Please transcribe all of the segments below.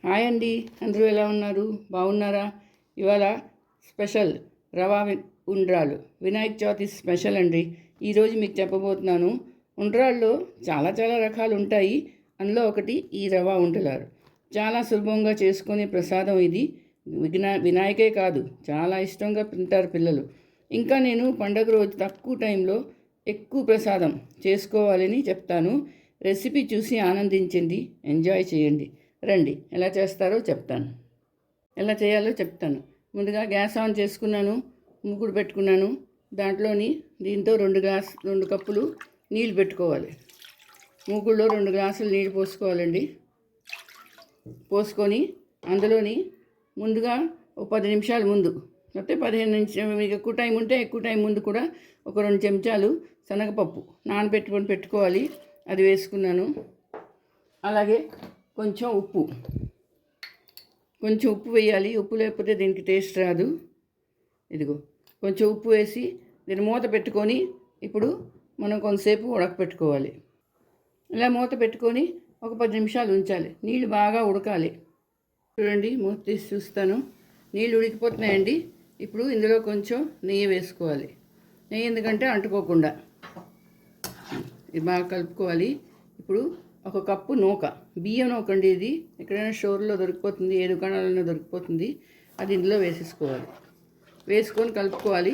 Hi అండి, అందరూ ఎలా ఉన్నారు? బాగున్నారా? ఇవాళ స్పెషల్ రవా ఉండ్రాలు, వినాయక చవితి స్పెషల్ అండి. ఈరోజు మీకు చెప్పబోతున్నాను. ఉండ్రాల్లో చాలా చాలా రకాలు ఉంటాయి. అందులో ఒకటి ఈ రవా ఉండ్రాలు. చాలా సులభంగా చేసుకునే ప్రసాదం ఇది. వినాయకే కాదు, చాలా ఇష్టంగా తింటారు పిల్లలు. ఇంకా నేను పండగ రోజు తక్కువ టైంలో ఎక్కువ ప్రసాదం చేసుకోవాలని చెప్తాను. రెసిపీ చూసి ఆనందించండి, ఎంజాయ్ చేయండి. రండి, ఎలా చేస్తారో చెప్తాను. ఎలా చేయాలో చెప్తాను. ముందుగా గ్యాస్ ఆన్ చేసుకున్నాను, మూకుడు పెట్టుకున్నాను. దీంతో 2 కప్పులు నీళ్ళు పెట్టుకోవాలి. మూకుడులో 2 గ్లాసులు నీళ్ళు పోసుకోవాలండి. పోసుకొని అందులోని ముందుగా ఒక 10 నిమిషాల ముందు, లేకపోతే 15 నిమిషాలు, మీకు ఎక్కువ టైం ఉంటే ఎక్కువ టైం ముందు కూడా ఒక 2 చెంచాలు శనగపప్పు పెట్టుకోవాలి. అది వేసుకున్నాను. అలాగే కొంచెం ఉప్పు వేయాలి. ఉప్పు లేకపోతే దీనికి టేస్ట్ రాదు. ఇదిగో కొంచెం ఉప్పు వేసి దీన్ని మూత పెట్టుకొని ఇప్పుడు మనం కొంతసేపు ఉడకపెట్టుకోవాలి. ఇలా మూత పెట్టుకొని ఒక 10 నిమిషాలు ఉంచాలి. నీళ్ళు బాగా ఉడకాలి. చూడండి, మూత తీసి చూస్తాను. నీళ్ళు ఉడికిపోతున్నాయండి. ఇప్పుడు ఇందులో కొంచెం నెయ్యి వేసుకోవాలి. నెయ్యి ఎందుకంటే అంటుకోకుండా ఇది బాగా కలుపుకోవాలి. ఇప్పుడు 1 కప్పు బియ్యం నూక అండి. ఇది ఎక్కడైనా స్టోర్లో దొరికిపోతుంది, ఏ దుకాణాలైనా దొరికిపోతుంది. అది ఇందులో వేసేసుకోవాలి. వేసుకొని కలుపుకోవాలి.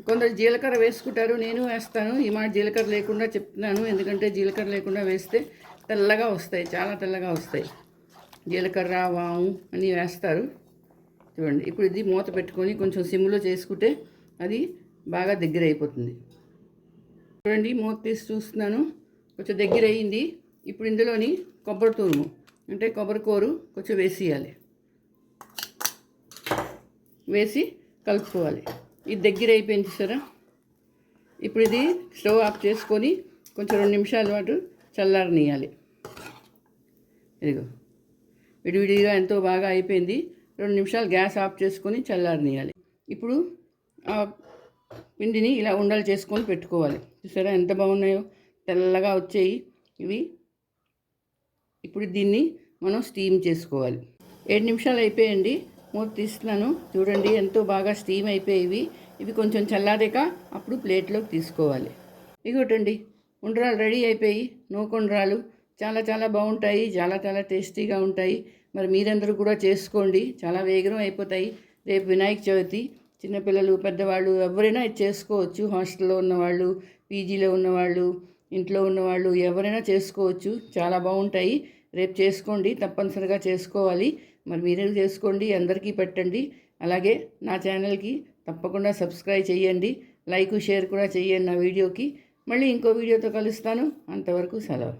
కొందరు జీలకర్ర వేసుకుంటారు, నేను వేస్తాను. ఈ మాట జీలకర్ర లేకుండా చెప్తున్నాను, ఎందుకంటే జీలకర్ర లేకుండా వేస్తే తెల్లగా వస్తాయి, చాలా తెల్లగా వస్తాయి. జీలకర్ర, వాము అన్నీ వేస్తారు. చూడండి, ఇప్పుడు ఇది మూత పెట్టుకొని కొంచెం సిమ్లో చేసుకుంటే అది బాగా దగ్గర అయిపోతుంది. చూడండి, మూత తీసి చూస్తున్నాను, కొంచెం దగ్గర అయ్యింది. ఇప్పుడు ఇందులోని కొబ్బరి తురుము, అంటే కొబ్బరి కూరు కొంచెం వేసేయాలి. వేసి కలుపుకోవాలి. ఇది దగ్గర అయిపోయింది చూసారా. ఇప్పుడు ఇది స్టవ్ ఆఫ్ చేసుకొని కొంచెం 2 నిమిషాల పాటు చల్లారనియాలి. ఇదిగో విడివిడిగా ఎంతో బాగా అయిపోయింది. 2 నిమిషాలు గ్యాస్ ఆఫ్ చేసుకొని చల్లారనియాలి. ఇప్పుడు ఆ పిండిని ఇలా ఉండలు చేసుకొని పెట్టుకోవాలి. చూసారా ఎంత బాగున్నాయో, తెల్లగా వచ్చాయి ఇవి. ఇప్పుడు దీన్ని మనం స్టీమ్ చేసుకోవాలి. 7 నిమిషాలు అయిపోయండి. మూత తీస్తున్నాను. చూడండి, ఎంతో బాగా స్టీమ్ అయిపోయేవి. ఇవి కొంచెం చల్లారాక అప్పుడు ప్లేట్లోకి తీసుకోవాలి. ఇగోటండి, ఉండ్రాలు రెడీ అయిపోయి. నూకొండ్రాలు చాలా చాలా బాగుంటాయి, చాలా చాలా టేస్టీగా ఉంటాయి. మరి మీరందరూ కూడా చేసుకోండి, చాలా వేగం అయిపోతాయి. రేపు వినాయక చవితి. చిన్నపిల్లలు, పెద్దవాళ్ళు ఎవరైనా ఇది చేసుకోవచ్చు. హాస్టల్లో ఉన్నవాళ్ళు, పీజీలో ఉన్నవాళ్ళు, ఇంట్లో ఉన్నవాళ్ళు ఎవరైనా చేసుకోవచ్చు. చాలా బాగుంటాయి. రేపు చేసుకోండి, తప్పనిసరిగా చేసుకోవాలి. మరి మీరు చేసుకోండి, అందరికీ పెట్టండి. అలాగే నా ఛానల్కి తప్పకుండా సబ్స్క్రైబ్ చేయండి, లైక్ షేర్ కూడా చేయండి నా వీడియోకి. మళ్ళీ ఇంకో వీడియోతో కలుస్తాను. అంతవరకు సెలవు.